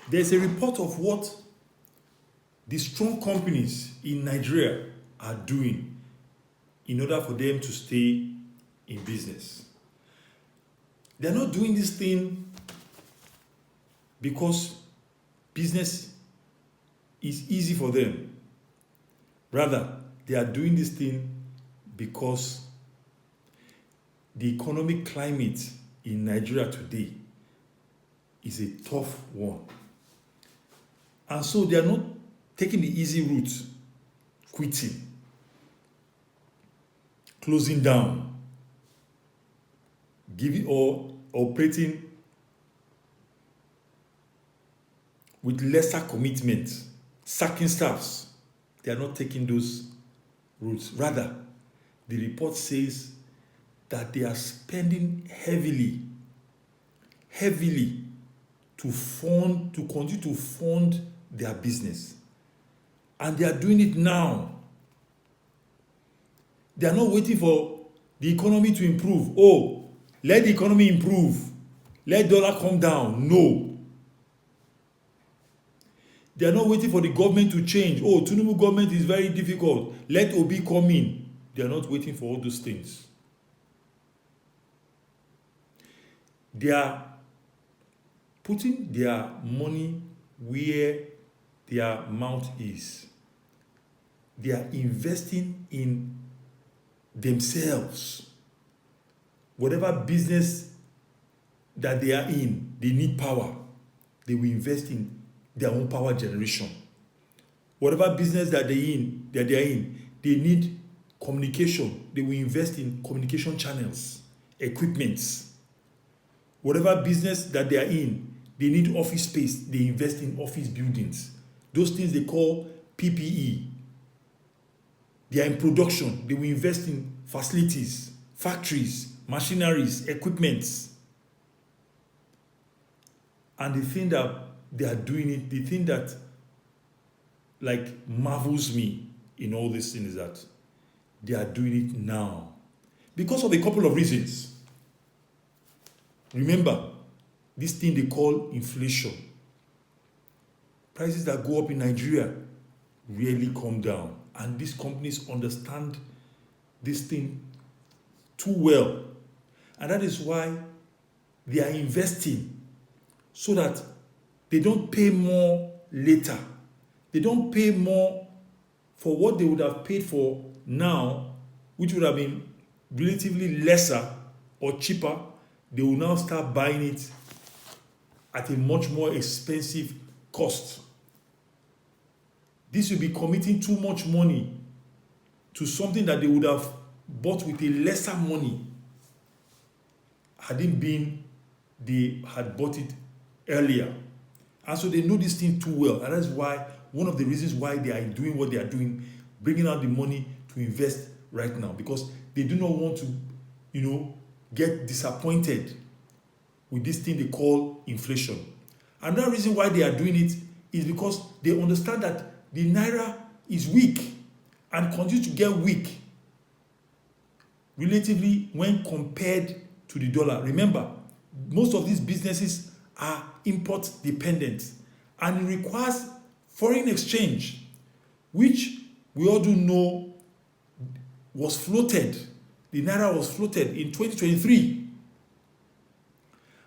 There's a report of what the strong companies in Nigeria are doing in order for them to stay in business. They're not doing this thing because business is easy for them. Rather, they are doing this thing because the economic climate in Nigeria today is a tough one. And so they are not taking the easy route, quitting, closing down, giving or operating with lesser commitment, sacking staffs. They are not taking those routes. Rather, the report says that they are spending heavily to continue to fund their business. And they are doing it now. They are not waiting for the economy to improve. Oh, let the economy improve. Let dollar come down. No. They are not waiting for the government to change. Oh, Tinubu government is very difficult. Let Obi come in. They are not waiting for all those things. They are putting their money where their mouth is. They are investing in themselves. Whatever business that they are in, they need power. They will invest in their own power generation. Whatever business that they are in, they need communication. They will invest in communication channels, equipments. Whatever business that they are in, they need office space. They invest in office buildings. Those things they call PPE. They are in production. They will invest in facilities, factories, machineries, equipments. And the thing that they are doing it, the thing that like marvels me in all this thing is that they are doing it now because of a couple of reasons. Remember, this thing they call inflation. Prices that go up in Nigeria rarely come down. And these companies understand this thing too well. And that is why they are investing so that they don't pay more later. They don't pay more for what they would have paid for now, which would have been relatively lesser or cheaper. They will now start buying it at a much more expensive cost. This will be committing too much money to something that they would have bought with a lesser money had it been they had bought it earlier. And so they know this thing too well. And that's why, one of the reasons why they are doing what they are doing, bringing out the money to invest right now. Because they do not want to, get disappointed with this thing they call inflation. Another reason why they are doing it is because they understand that the naira is weak and continue to get weak relatively when compared to the dollar. Remember, most of these businesses are import dependent and it requires foreign exchange, which we all do know was floated. The naira was floated in 2023.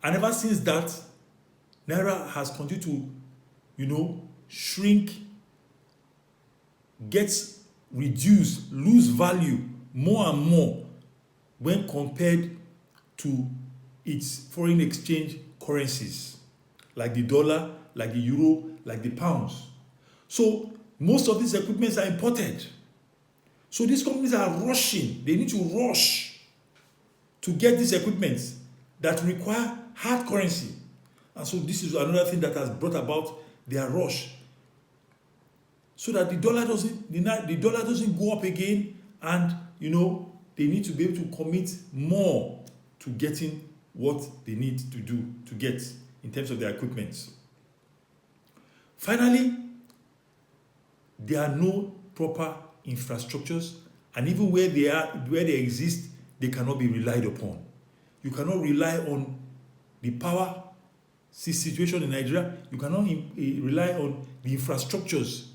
And ever since that, naira has continued to, shrink, gets reduced, lose value more and more when compared to its foreign exchange currencies, like the dollar, like the euro, like the pounds. So most of these equipments are imported. So these companies are rushing. They need to rush to get these equipments that require hard currency. And so this is another thing that has brought about their rush. So that the dollar doesn't go up again, and they need to be able to commit more to getting what they need to do to get in terms of their equipment. Finally, there are no proper infrastructures, and even where they exist, they cannot be relied upon. You cannot rely on the power situation in Nigeria. You cannot rely on the infrastructures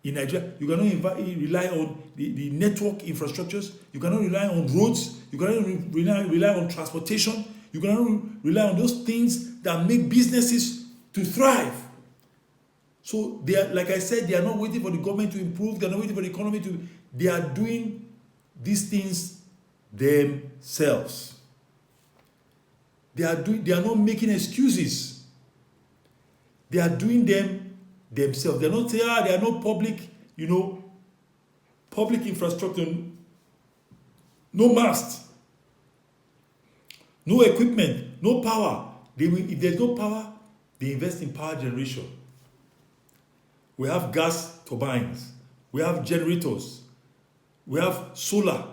in Nigeria. You cannot rely on the network infrastructures. You cannot rely on roads. You cannot rely on transportation. You cannot rely on those things that make businesses to thrive. So they are, like I said, they are not waiting for the government to improve. They are not waiting for the economy to. They are doing these things themselves. They are not making excuses. They are doing them themselves. They are not saying, they are not public, public infrastructure, no mast, no equipment, no power. If there's no power, they invest in power generation. We have gas turbines. We have generators. We have solar,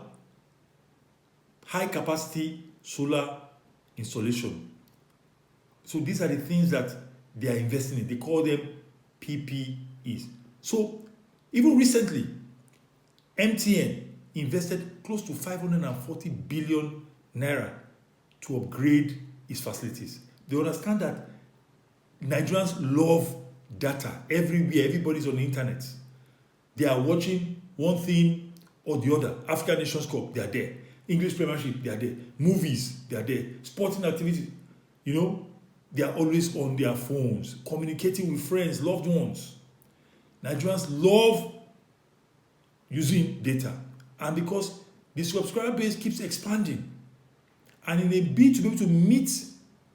high capacity solar installation. So these are the things that they are investing in. They call them PPEs. So even recently, MTN invested close to 540 billion naira to upgrade its facilities. They understand that Nigerians love data everywhere. Everybody's on the internet. They are watching one thing or the other. African Nations Cup, they are there. English Premiership, they are there. Movies, they are there. Sporting activities, they are always on their phones, communicating with friends, loved ones. Nigerians love using data. And because the subscriber base keeps expanding, and in a bid to be able to meet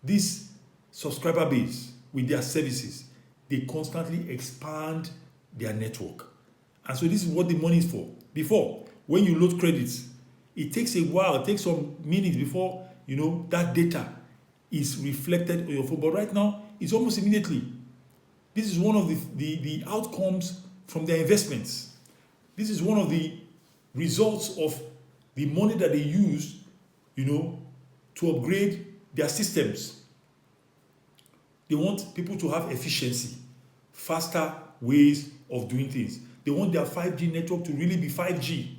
this subscriber base with their services, they constantly expand their network. And so this is what the money is for. Before, when you load credits, it takes a while, it takes some minutes before that data is reflected on your phone. But right now, it's almost immediately. This is one of the outcomes from their investments. This is one of the results of the money that they use, to upgrade their systems. They want people to have efficiency, faster ways of doing things. They want their 5G network to really be 5G,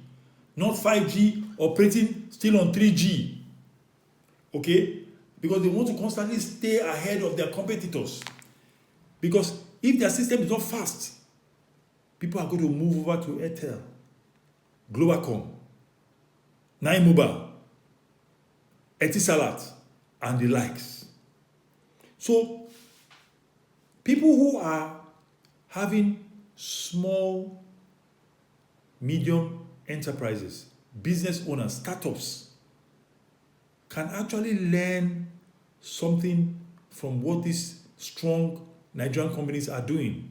not 5G operating still on 3G. Okay? Because they want to constantly stay ahead of their competitors. Because if their system is not fast, people are going to move over to Airtel, Globacom, Nine Mobile, Etisalat, and the likes. So, people who are having small, medium enterprises, business owners, startups, can actually learn something from what these strong Nigerian companies are doing.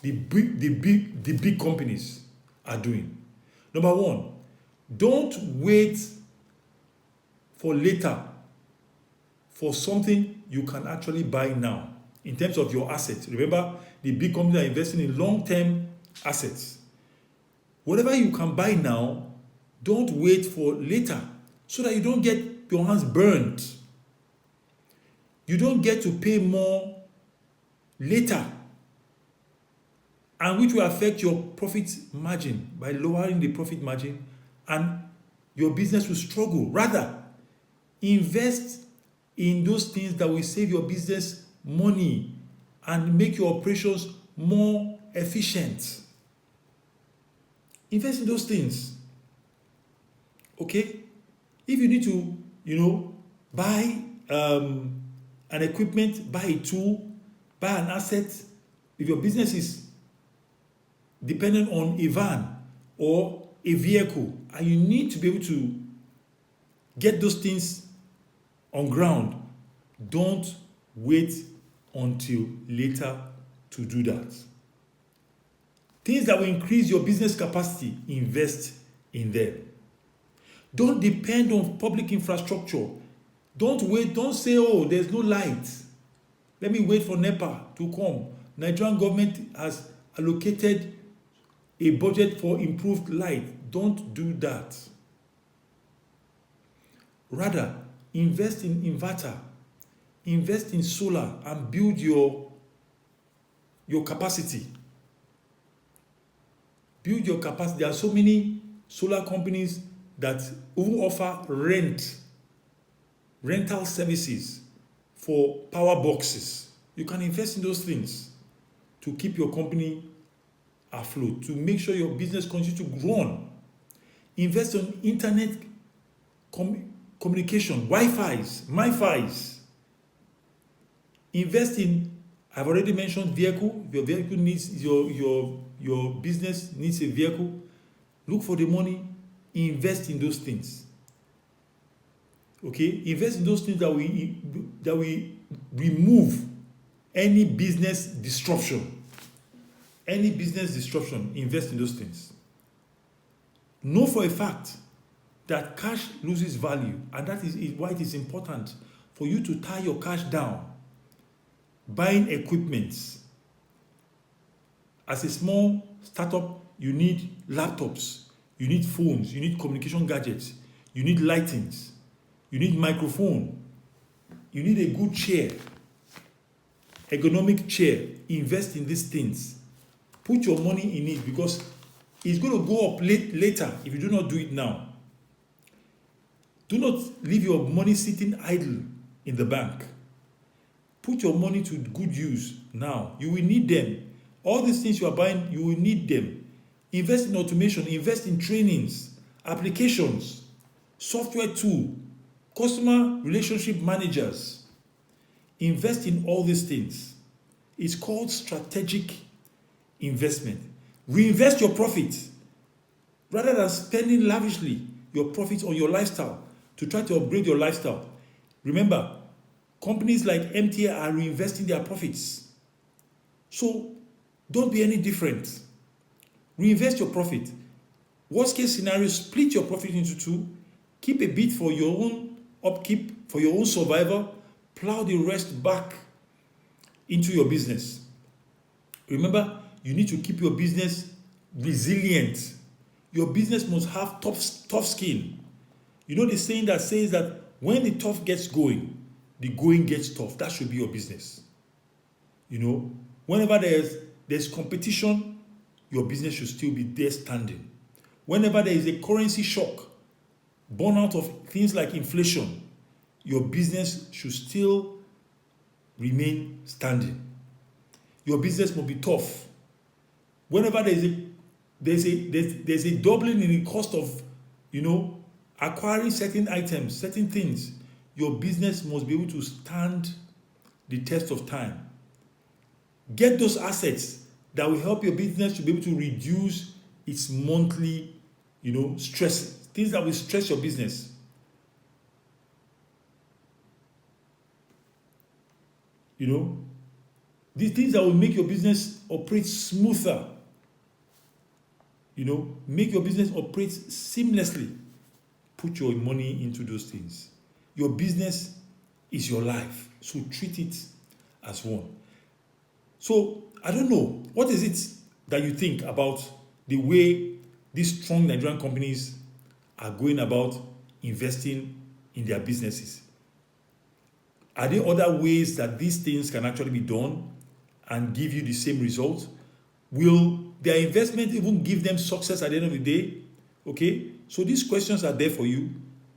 The big companies are doing. Number one, don't wait for later for something you can actually buy now in terms of your assets. Remember, the big companies are investing in long-term assets. Whatever you can buy now, don't wait for later so that you don't get your hands burned. You don't get to pay more later, and which will affect your profit margin by lowering the profit margin, and your business will struggle. Rather, invest in those things that will save your business money and make your operations more efficient. Invest in those things. Okay? If you need to, buy an equipment, buy a tool, buy an asset, if your business is dependent on a van or a vehicle, and you need to be able to get those things on ground, don't wait until later to do that. Things that will increase your business capacity, invest in them. Don't depend on public infrastructure. Don't wait, don't say, there's no light. Let me wait for NEPA to come. Nigerian government has allocated a budget for improved light. Don't do that. Rather, invest in inverter, invest in solar, and build your capacity. Build your capacity. There are so many solar companies that even offer rental services for power boxes. You can invest in those things to keep your company afloat, to make sure your business continues to grow. Invest on internet communication, Wi-Fi's, MiFi's. Invest in, I've already mentioned vehicle. Your vehicle needs, your business needs a vehicle. Look for the money, invest in those things. Okay, invest in those things that we remove any business disruption. Any business disruption, invest in those things. Know for a fact that cash loses value, and that is why it is important for you to tie your cash down. Buying equipment. As a small startup, you need laptops, you need phones, you need communication gadgets, you need lightings, you need microphone, you need a good chair, ergonomic chair. Invest in these things. Put your money in it, because it's going to go up later if you do not do it now. Do not leave your money sitting idle in the bank. Put your money to good use now. You will need them. All these things you are buying, you will need them. Invest in automation, invest in trainings, applications, software tool, customer relationship managers. Invest in all these things. It's called strategic investment. Reinvest your profits rather than spending lavishly your profits on your lifestyle to try to upgrade your lifestyle. Remember, companies like MTA are reinvesting their profits. So don't be any different. Reinvest your profit. Worst case scenario, split your profit into two. Keep a bit for your own upkeep, for your own survival. Plow the rest back into your business. Remember, you need to keep your business resilient. Your business must have tough skin. You know the saying that says that when the tough gets going, the going gets tough. That should be your business. You know, whenever there's competition, your business should still be there standing. Whenever there is a currency shock, born out of things like inflation, your business should still remain standing. Your business must be tough. Whenever there's a doubling in the cost of, acquiring certain items, certain things, your business must be able to stand the test of time. Get those assets that will help your business to be able to reduce its monthly, stress, things that will stress your business. These things that will make your business operate smoother. Make your business operate seamlessly. Put your money into those things. Your business is your life, so treat it as one. So, I don't know, what is it that you think about the way these strong Nigerian companies are going about investing in their businesses? Are there other ways that these things can actually be done and give you the same result? Will their investment even give them success at the end of the day? Okay, so these questions are there for you.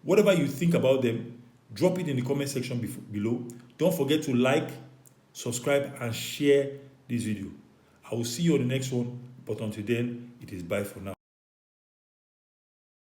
Whatever you think about them, drop it in the comment section below. Don't forget to like, subscribe, and share this video. I will see you on the next one, but until then, it is bye for now.